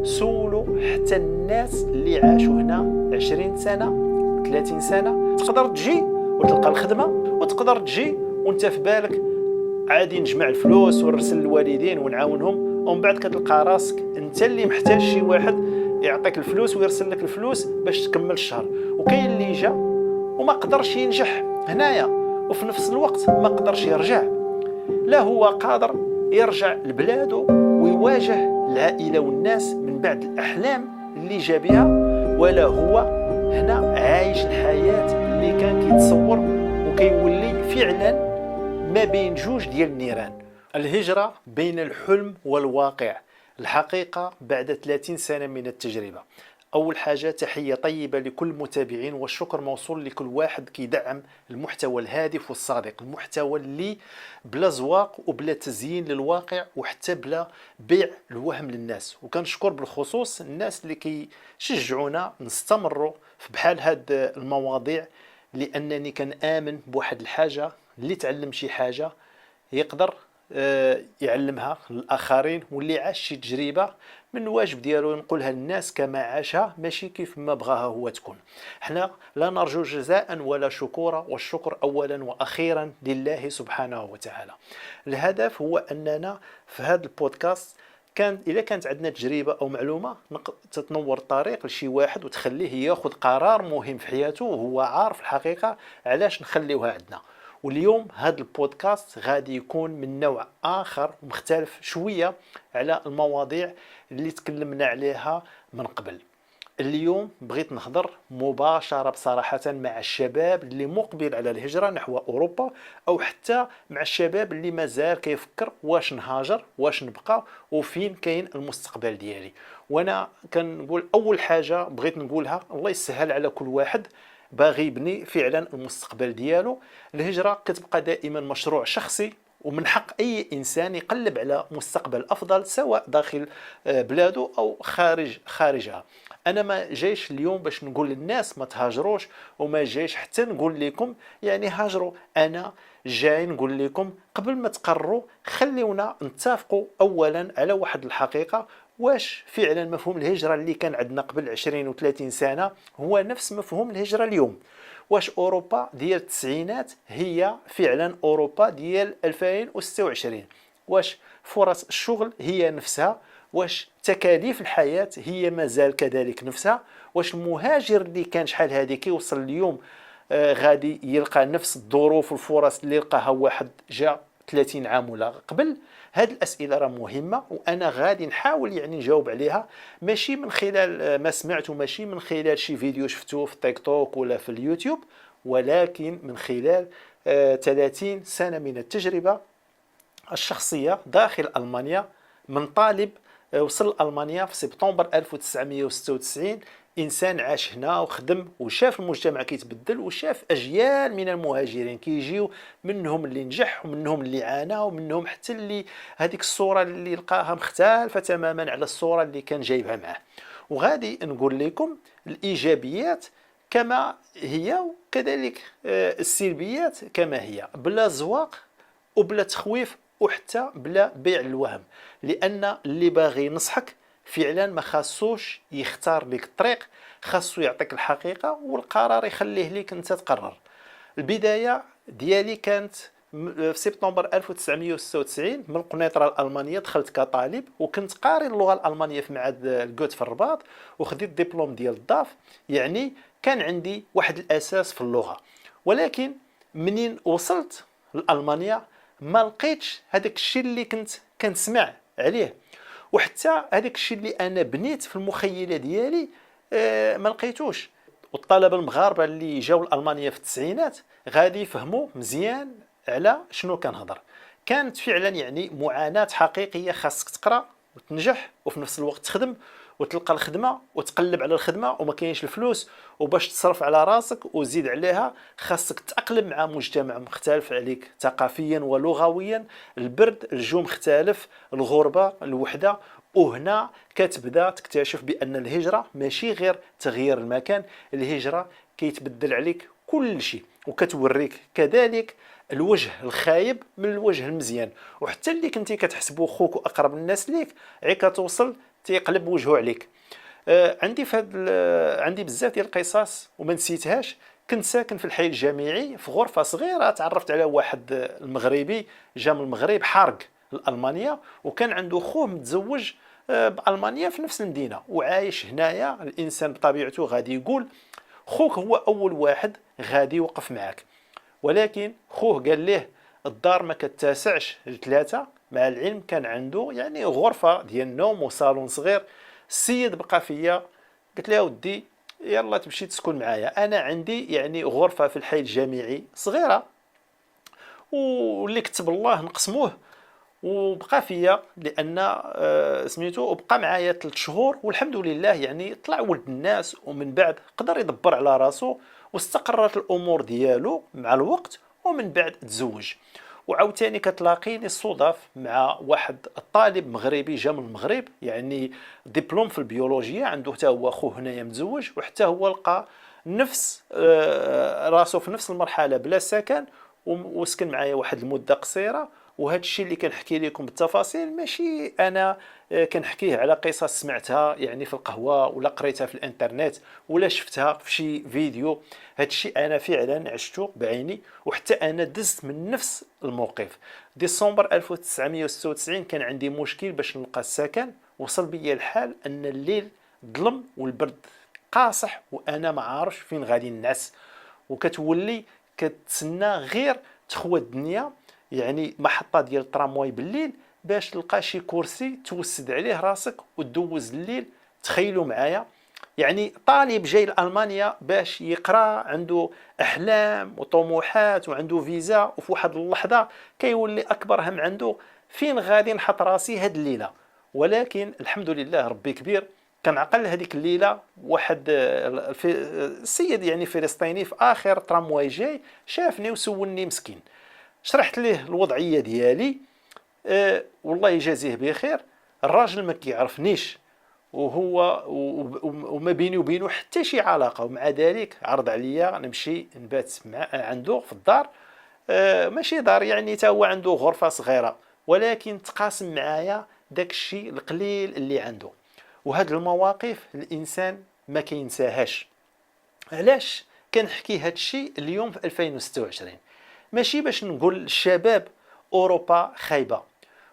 سولوا حتى الناس اللي عاشوا هنا 20 سنة 30 سنة. تقدر تجي وتلقى الخدمة، وتقدر تجي وانت في بالك عادي نجمع الفلوس ونرسل الوالدين ونعاونهم، ومن بعد كتلقى راسك انت اللي محتاج شي واحد يعطيك الفلوس ويرسل لك الفلوس باش تكمل الشهر. وكاين اللي جا وما قدرش ينجح هنايا، وفي نفس الوقت ما قدرش يرجع. لا هو قادر يرجع لبلاده ويواجه العائلة والناس من بعد الأحلام اللي جا بها، ولا هو هنا عايش الحياة اللي كان كيتصور وكيولي فعلا ما بين جوج ديال النيران. الهجرة بين الحلم والواقع، الحقيقة بعد 30 سنة من التجربة. أول حاجة تحية طيبة لكل المتابعين، والشكر موصول لكل واحد كيدعم المحتوى الهادف والصادق، المحتوى اللي بلا زواق وبلا تزيين للواقع وحتى بلا بيع الوهم للناس. وكنشكر بالخصوص الناس اللي كيشجعونا نستمروا في بحال هاد المواضيع، لأنني كنآمن بواحد الحاجة، اللي تعلم شي حاجة يقدر يعلمها للآخرين، واللي عاش شي تجربة من الواجب ديالو ينقلها للناس كما عاشها، ماشي كيف ما بغاها هو تكون. احنا لا نرجو جزاء ولا شكورا، والشكر أولا وأخيرا لله سبحانه وتعالى. الهدف هو أننا في هذا البودكاست إذا كانت عندنا تجربة أو معلومة تتنور الطريق لشي واحد وتخليه ياخذ قرار مهم في حياته وهو عارف الحقيقة علاش نخليوها عندنا. واليوم هذا البودكاست غادي يكون من نوع آخر ومختلف شوية على المواضيع اللي تكلمنا عليها من قبل. اليوم بغيت نهضر مباشرة بصراحة مع الشباب اللي مقبل على الهجرة نحو أوروبا، أو حتى مع الشباب اللي مازال كيفكر واش نهاجر واش نبقى وفين كاين المستقبل ديالي. وانا كنقول أول حاجة بغيت نقولها، الله يسهل على كل واحد باغي يبني فعلا المستقبل ديالو. الهجرة كتبقى دائما مشروع شخصي، ومن حق أي إنسان يقلب على مستقبل أفضل سواء داخل بلاده أو خارجها. أنا ما جايش اليوم باش نقول للناس ما تهاجروش، وما جايش حتى نقول لكم يعني هاجروا. أنا جاي نقول لكم قبل ما تقرروا خليونا نتفقوا أولا على واحد الحقيقة، واش فعلا مفهوم الهجرة اللي كان عندنا قبل 20 و30 سنة هو نفس مفهوم الهجرة اليوم؟ واش أوروبا ديال التسعينات هي فعلا أوروبا ديال 2026؟ واش فرص الشغل هي نفسها؟ واش تكاليف الحياة هي مازال كذلك نفسها؟ واش المهاجر اللي كان شحال هذه كيوصل اليوم غادي يلقى نفس الظروف والفرص اللي لقاها واحد جاء 30 عام ولا قبل؟ هذه الأسئلة راه مهمة، وأنا غادي نحاول يعني نجاوب عليها، ماشي من خلال ما سمعت وماشي من خلال شي فيديو شفتوه في تيك توك ولا في اليوتيوب، ولكن من خلال 30 سنة من التجربة الشخصية داخل ألمانيا، من طالب وصل ألمانيا في سبتمبر 1996، إنسان عاش هنا وخدم وشاف المجتمع كيتبدل، وشاف أجيال من المهاجرين كيجيو، منهم اللي نجح ومنهم اللي عانى ومنهم حتى اللي هذيك الصورة اللي لقاها مختلفة تماما على الصورة اللي كان جايبها معه. وغادي نقول لكم الإيجابيات كما هي، وكذلك السلبيات كما هي، بلا زواق وبلا تخويف وحتى بلا بيع الوهم. لأن اللي باغي ينصحك فعلا ما خاصوش يختار لك الطريق، خاصو يعطيك الحقيقة والقرار يخليه لك انت تقرر. البداية ديالي كانت في سبتمبر 1996 من القنيطرة الألمانية. دخلت كطالب وكنت قاري اللغة الألمانية في معهد الجوت في الرباط، وخديت دبلوم ديال الضاف، يعني كان عندي واحد الأساس في اللغة. ولكن منين وصلت لألمانيا ما لقيتش هذاك الشيء اللي كنت كنسمع عليه، وحتى هذاك الشيء اللي انا بنيت في المخيله ديالي ما لقيتوش. والطلبه المغاربه اللي جاوا لالمانيا في التسعينات غادي يفهموا مزيان على شنو كنهضر. كانت فعلا يعني معاناه حقيقيه، خاصك تقرا وتنجح وفي نفس الوقت تخدم وتلقى الخدمه وتقلب على الخدمه وما كاينش الفلوس، وباش تصرف على راسك وزيد عليها خاصك تأقلم مع مجتمع مختلف عليك ثقافيا ولغويا، البرد الجو مختلف، الغربه الوحده. وهنا كتبدا تكتشف بان الهجره ماشي غير تغيير المكان، الهجره كيتبدل عليك كل شيء، وكتوريك كذلك الوجه الخايب من الوجه المزيان. وحتى اللي كنتي كتحسبو خوك واقرب الناس ليك كتوصل تيقلب وجهه عليك. عندي عندي بزاف ديال القصص وما نسيتهاش. كنت ساكن في الحي الجامعي في غرفه صغيره، تعرفت على واحد المغربي جا من المغرب حارق لألمانيا، وكان عنده خوه متزوج بألمانيا في نفس المدينه وعايش هنايا. الانسان بطبيعته غادي يقول خوك هو اول واحد غادي يوقف معاك، ولكن خوه قال ليه الدار ما كتسعش لثلاثه، مع العلم كان عنده يعني غرفه ديال النوم وصالون صغير. السيد بقى فيا، قلت له يا ودي يلا تمشي تسكن معايا، انا عندي يعني غرفه في الحي الجامعي صغيره واللي كتب الله نقسموه. وبقى فيا لان سميتو، وبقى معايا 3 شهور والحمد لله، يعني طلع ولد الناس ومن بعد قدر يدبر على راسو واستقرت الامور ديالو مع الوقت، ومن بعد تزوج. وعاوتاني كتلاقيني الصدف مع واحد الطالب مغربي جا من المغرب، يعني دبلوم في البيولوجيا، عنده حتى هو خوه هنايا متزوج، وحتى هو لقى نفس راسو في نفس المرحله بلا سكن وسكن معايا واحد المده قصيره. وهذا الشيء اللي كنحكي لكم بالتفاصيل ماشي انا كنحكيه على قصص سمعتها يعني في القهوه ولا قريتها في الانترنت ولا شفتها في شي فيديو. هذا الشيء انا فعلا عشته بعيني، وحتى انا دزت من نفس الموقف. ديسمبر 1996 كان عندي مشكل باش نلقى السكن. وصل بيا الحال ان الليل ظلم والبرد قاصح وانا ما عارفش فين غادي نعس، وكتولي كتسنى غير تخوى الدنيا، يعني محطه ديال الترامواي بالليل باش تلقى شي كرسي توسد عليه راسك وتدوز الليل. تخيلوا معايا يعني طالب جاي لألمانيا باش يقرا، عنده احلام وطموحات وعنده فيزا، وفي واحد اللحظه كيولي اكبر هم عنده فين غادي نحط راسي هاد الليله. ولكن الحمد لله ربي كبير، كان عقل هذيك الليله واحد السيد يعني فلسطيني في اخر ترامواي جاي شافني وسولني مسكين، شرحت ليه الوضعيه ديالي. والله يجازيه بخير، الراجل ما كيعرفنيش وهو وما بيني وبينه حتى شي علاقه، ومع ذلك عرض عليا نمشي نبات عنده في الدار. ماشي دار يعني، تا هو عنده غرفه صغيره، ولكن تقاسم معايا داك الشيء القليل اللي عنده. وهاد المواقف الانسان ما كينساهاش. علاش كنحكي هاد الشيء اليوم في 2026؟ ماشي باش نقول للشباب اوروبا خايبه،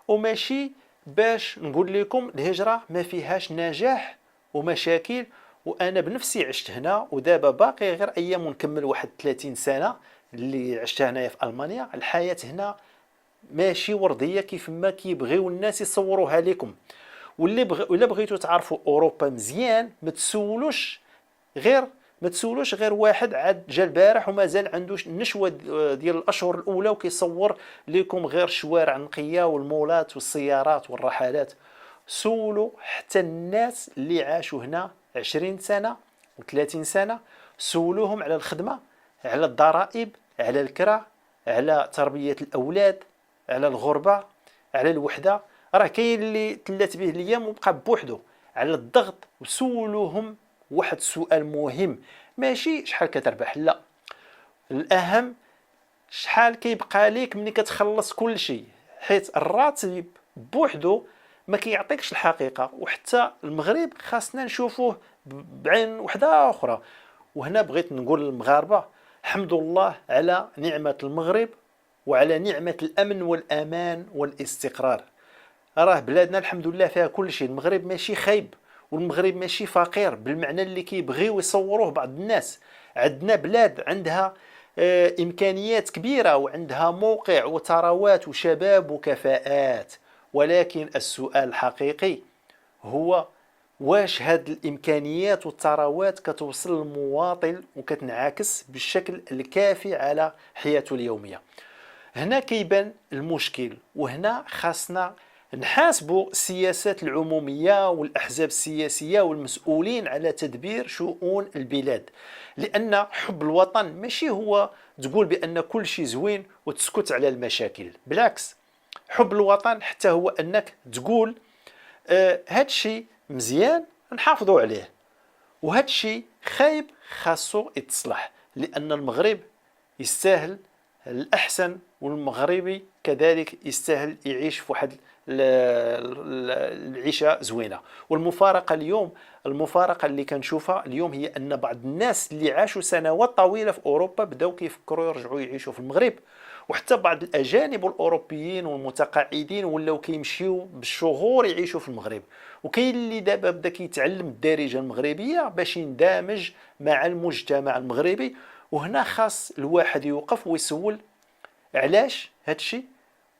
وماشي باش نقول لكم الهجره ما فيهاش نجاح ومشاكل. وانا بنفسي عشت هنا، ودابا باقي غير ايام ونكمل واحد 30 سنه اللي عشتها هنايا في المانيا. الحياه هنا ماشي ورديه كيف ما كيبغيو الناس يصوروها لكم. ولا بغيتوا تعرفوا اوروبا مزيان ما تسولوش غير واحد عاد جا البارح ومازال عنده النشوه ديال الاشهر الاولى وكيصور لكم غير الشوارع النقيه والمولات والسيارات والرحلات. سولوا حتى الناس اللي عاشوا هنا 20 سنه و30 سنه، سولوهم على الخدمه، على الضرائب، على الكرا، على تربيه الاولاد، على الغربه، على الوحده. راه كاين اللي تلات به الايام وبقى بوحدو، على الضغط. وسولوهم واحد السؤال مهم، ماشي شحال كتربح، لا، الاهم شحال كيبقى ليك ملي كتخلص كل شيء، حيت الراتب بوحدو ما كيعطيكش الحقيقه. وحتى المغرب خاصنا نشوفوه بعين وحده اخرى. وهنا بغيت نقول للمغاربه الحمد لله على نعمه المغرب وعلى نعمه الامن والامان والاستقرار. راه بلادنا الحمد لله فيها كل شيء. المغرب ماشي خايب، والمغرب ماشي فقير بالمعنى اللي كيبغيو يصوروه بعض الناس. عندنا بلاد عندها إمكانيات كبيرة، وعندها موقع وثروات وشباب وكفاءات. ولكن السؤال الحقيقي هو واش هاد الإمكانيات والثروات كتوصل للمواطن وكتنعكس بالشكل الكافي على حياته اليومية؟ هنا كيبان المشكل، وهنا خاصنا نحاسبوا السياسات العمومية والأحزاب السياسية والمسؤولين على تدبير شؤون البلاد. لأن حب الوطن ماشي هو تقول بأن كل شيء زوين وتسكت على المشاكل، بالعكس، حب الوطن حتى هو أنك تقول هاد الشيء مزيان نحافظوا عليه، وهاد الشيء خايب خاصو يتصلح، لأن المغرب يستاهل الأحسن، والمغربي كذلك يستاهل يعيش في واحد العيشه زوينه. والمفارقه اليوم، المفارقه اللي كنشوفها اليوم هي ان بعض الناس اللي عاشوا سنوات طويله في اوروبا بداو كيفكروا يرجعوا يعيشوا في المغرب، وحتى بعض الاجانب والاوروبيين والمتقاعدين ولاو كيمشيو بالشهور يعيشوا في المغرب. وكاين اللي دابا بدا كيتعلم الدارجه المغربيه باش يندمج مع المجتمع المغربي. وهنا خاص الواحد يوقف ويسول علاش هادشي؟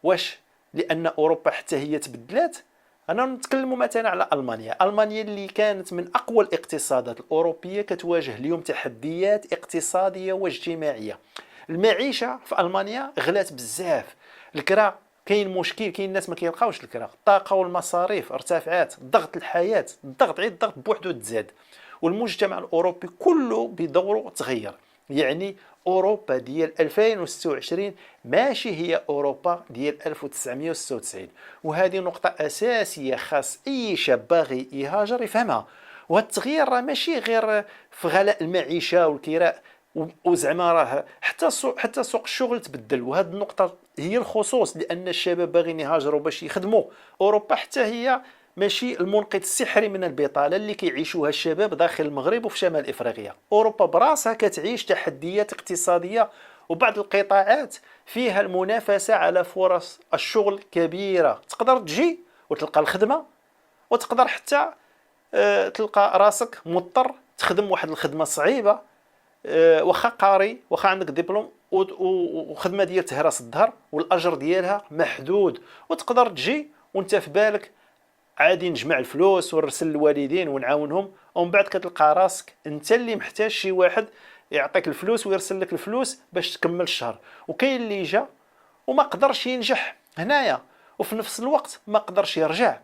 واش لان اوروبا حتى هي تبدلات؟ انا نتكلم مثلا على المانيا اللي كانت من اقوى الاقتصادات الاوروبيه كتواجه اليوم تحديات اقتصاديه واجتماعيه. المعيشه في المانيا غلات بزاف، الكرا كاين مشكل، كاين الناس ما كيلقاوش الكرا، الطاقه والمصاريف ارتفعات، ضغط الحياه، الضغط بوحدو تزاد. والمجتمع الاوروبي كله بدوره تغير. يعني اوروبا ديال 2026 ماشي هي اوروبا ديال 1996، وهذه نقطه اساسيه خاص اي شاب باغي يهاجر يفهمها. وهذا التغيير راه ماشي غير في غلاء المعيشه والكراء، وزعما راه حتى سوق الشغل تبدل. وهذه النقطه هي الخصوص، لان الشباب باغيين يهاجروا باش يخدموا. اوروبا حتى هي ماشي المنقذ السحري من البطاله اللي كيعيشوها الشباب داخل المغرب وفي شمال افريقيا. اوروبا براسها كتعيش تحديات اقتصاديه، وبعض القطاعات فيها المنافسه على فرص الشغل كبيره. تقدر تجي وتلقى الخدمه، وتقدر حتى تلقى راسك مضطر تخدم واحد الخدمه صعيبه، واخا قاري، واخا عندك دبلوم، وخدمه ديال تهراس الظهر والاجر ديالها محدود. وتقدر تجي وانت في بالك عادي نجمع الفلوس ونرسل للوالدين ونعاونهم، ومن بعد كتلقى راسك انت اللي محتاج شي واحد يعطيك الفلوس ويرسل لك الفلوس باش تكمل الشهر. وكاين اللي جا وما قدرش ينجح هنايا، وفي نفس الوقت ما قدرش يرجع.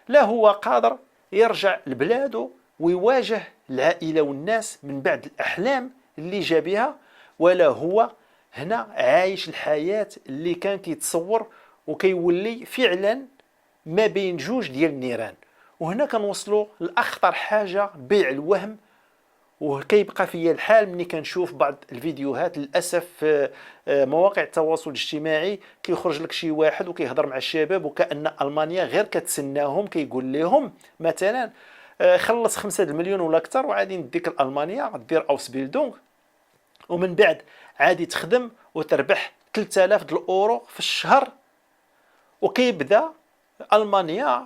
لا هو قادر يرجع لبلاده ويواجه العائله والناس من بعد الاحلام اللي جا بها، ولا هو هنا عايش الحياه اللي كان كيتصور، وكيولي فعلا ما بين جوج ديال النيران. وهنا كنوصلوا لاخطر حاجه، بيع الوهم. وكيبقى فيا الحال ملي كنشوف بعض الفيديوهات للاسف في مواقع التواصل الاجتماعي، كيخرج لك شي واحد وكيهضر مع الشباب وكأن المانيا غير كتسناهم، كيقول لهم مثلا خلص 5 مليون ولا اكثر وعادي نديك لالمانيا دير اوس بيلدونغ، ومن بعد عادي تخدم وتربح 3000 الاورو في الشهر. وكيبدا المانيا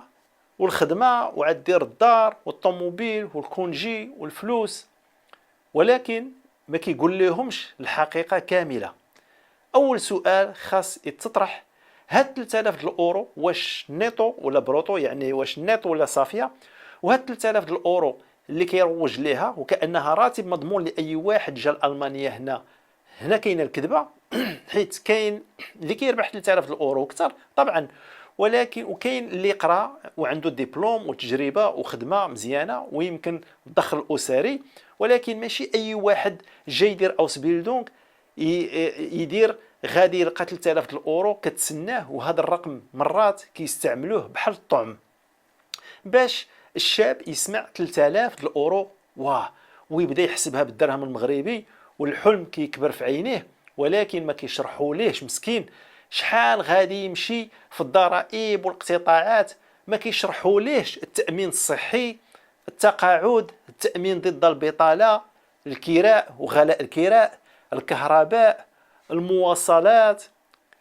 والخدمه وعاد دير الدار والطوموبيل والكونجي والفلوس، ولكن ما كيقول لهمش الحقيقه كامله. اول سؤال خاص يتطرح، هاد 3000 الاورو واش نيتو ولا بروتو؟ يعني واش نيتو ولا صافيه؟ وهاد 3000 الاورو اللي كيروج ليها وكانها راتب مضمون لاي واحد جا لالمانيا، هنا كاينه الكذبه. حيت كاين اللي كيربح 3000 الاورو اكثر طبعا، ولكن وكاين اللي قرا وعنده دبلوم وتجربه وخدمه مزيانه ويمكن دخل اسري، ولكن ماشي اي واحد جاي يدير اوس بيلدونغ يدير غادي يلقى 3000 الاورو كتسناه. وهذا الرقم مرات كيستعملوه بحال الطعم باش الشاب يسمع 3000 الاورو ويبدا يحسبها بالدرهم المغربي، والحلم كيكبر في عينيه. ولكن ما كيشرحوا ليش مسكين شحال غادي يمشي في الضرائب والاقتطاعات، ما كيشرحوا ليش التأمين الصحي، التقاعد، التأمين ضد البطالة، الكراء وغلاء الكراء، الكهرباء، المواصلات،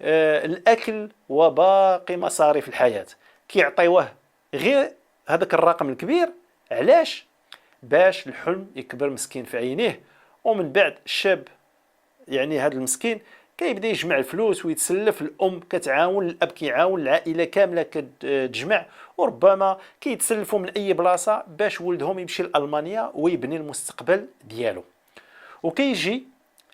الأكل وباقي مصاريف الحياة. كيعطيوه غير هذاك الرقم الكبير. علاش؟ باش الحلم يكبر مسكين في عينيه. ومن بعد الشاب يعني هذا المسكين كيبدا يجمع الفلوس ويتسلف، الام كتعاون، الاب كيعاون، العائله كامله كتجمع، وربما كيتسلفوا من اي بلاصه باش ولدهم يمشي لالمانيا ويبني المستقبل ديالو. وكيجي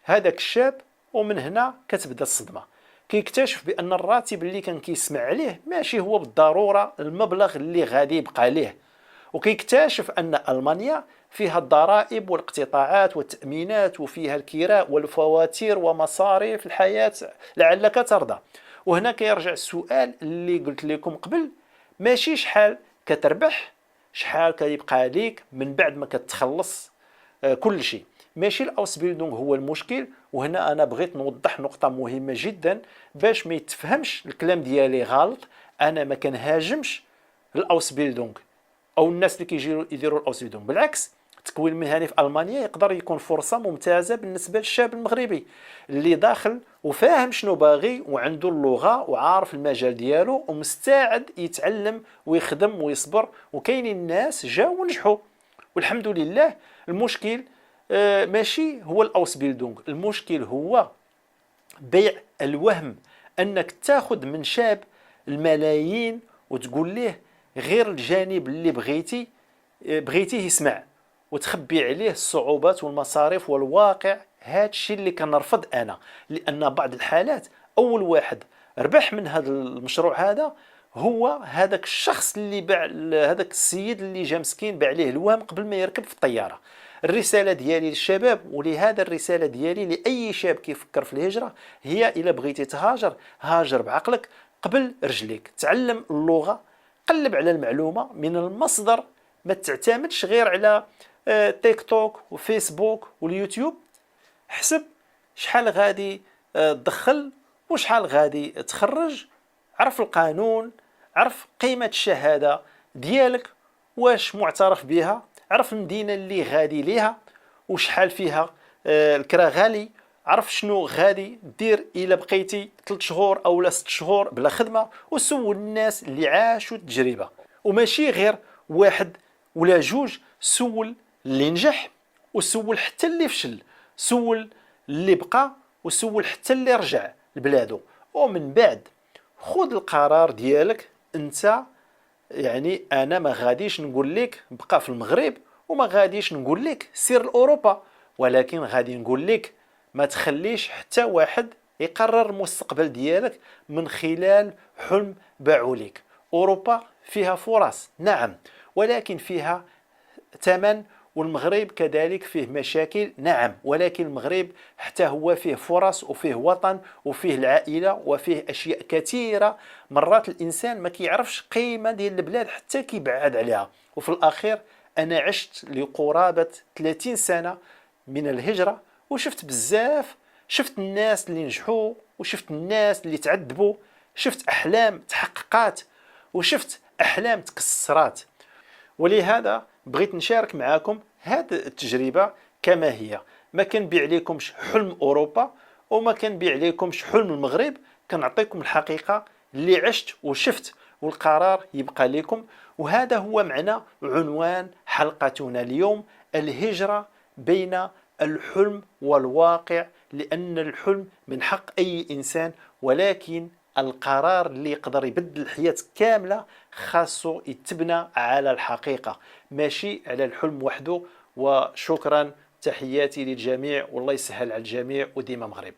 هذاك الشاب ومن هنا كتبدا الصدمه، كيكتشف بان الراتب اللي كان كيسمع عليه ماشي هو بالضروره المبلغ اللي غادي يبقى ليه. وكيكتشف ان المانيا فيها الضرائب والاقتطاعات والتأمينات، وفيها الكراء والفواتير ومصاريف الحياة لعلك ترضى. وهنا كيرجع السؤال اللي قلت لكم قبل، ماشي شحال كتربح، شحال كيبقى ليك من بعد ما كتخلص كل شيء. ماشي الاوس بيلدونغ هو المشكل. وهنا انا بغيت نوضح نقطة مهمة جدا باش ما يتفهمش الكلام ديالي غلط. انا ما كنهاجمش الاوس بيلدونغ او الناس اللي كيجيو يديروا الاوس بيلدونغ، بالعكس التكوين المهني في المانيا يقدر يكون فرصه ممتازه بالنسبه للشاب المغربي اللي داخل وفاهم شنو باغي وعنده اللغه وعارف المجال ديالو ومستعد يتعلم ويخدم ويصبر. وكاينين الناس جاوا ونجحوا والحمد لله. المشكل ماشي هو الاوس بيلدونغ، المشكل هو بيع الوهم انك تاخذ من شاب الملايين وتقول ليه غير الجانب اللي بغيتيه يسمع، وتخبي عليه الصعوبات والمصاريف والواقع. هذا الشيء اللي كنرفض انا، لان بعض الحالات اول واحد ربح من هذا المشروع هذا هو هذاك الشخص اللي باع، هذاك السيد اللي جا مسكين باع عليه الوهم قبل ما يركب في الطياره. الرساله ديالي للشباب، ولهذا الرساله ديالي لاي شاب كيفكر في الهجره، هي الا بغيتي تهاجر هاجر بعقلك قبل رجليك. تعلم اللغه، قلب على المعلومه من المصدر، ما تعتمدش غير على تيك توك وفيسبوك واليوتيوب. حسب شحال غادي تدخل وشحال غادي تخرج، عرف القانون، عرف قيمة الشهادة ديالك واش معترف بها، عرف المدينة اللي غادي ليها وشحال فيها الكرا غالي، عرف شنو غادي دير إلا بقيتي 3 شهور أو 6 شهور بلا خدمة، وسول الناس اللي عاشوا التجربة. وماشي غير واحد ولا جوج، سول اللي نجح وسول حتى اللي فشل، سول اللي بقى وسول حتى اللي رجع لبلادو، ومن بعد خذ القرار ديالك انت. يعني انا ما غاديش نقول لك بقى في المغرب وما غاديش نقول لك سير لاوروبا، ولكن غادي نقول لك ما تخليش حتى واحد يقرر المستقبل ديالك من خلال حلم باعوا لك. اوروبا فيها فرص نعم، ولكن فيها ثمن، والمغرب كذلك فيه مشاكل نعم، ولكن المغرب حتى هو فيه فرص وفيه وطن وفيه العائلة وفيه أشياء كثيرة. مرات الإنسان ما كيعرفش قيمة ديال البلاد حتى كيبعد عليها. وفي الأخير أنا عشت لقرابة 30 سنة من الهجرة وشفت بزاف، شفت الناس اللي نجحوا وشفت الناس اللي تعذبوا، شفت أحلام تحققات وشفت أحلام تكسرات. ولهذا بغيت نشارك معاكم هذه التجربة كما هي. ما كنبيع لكمش حلم أوروبا وما كنبيع لكمش حلم المغرب، كنعطيكم الحقيقة اللي عشت وشفت، والقرار يبقى لكم. وهذا هو معنى عنوان حلقتنا اليوم: الهجرة بين الحلم والواقع. لأن الحلم من حق أي إنسان، ولكن القرار اللي يقدر يبدل الحياة كاملة خاصه يتبنى على الحقيقة ماشي على الحلم وحده. وشكرا، تحياتي للجميع والله يسهل على الجميع وديما مغرب.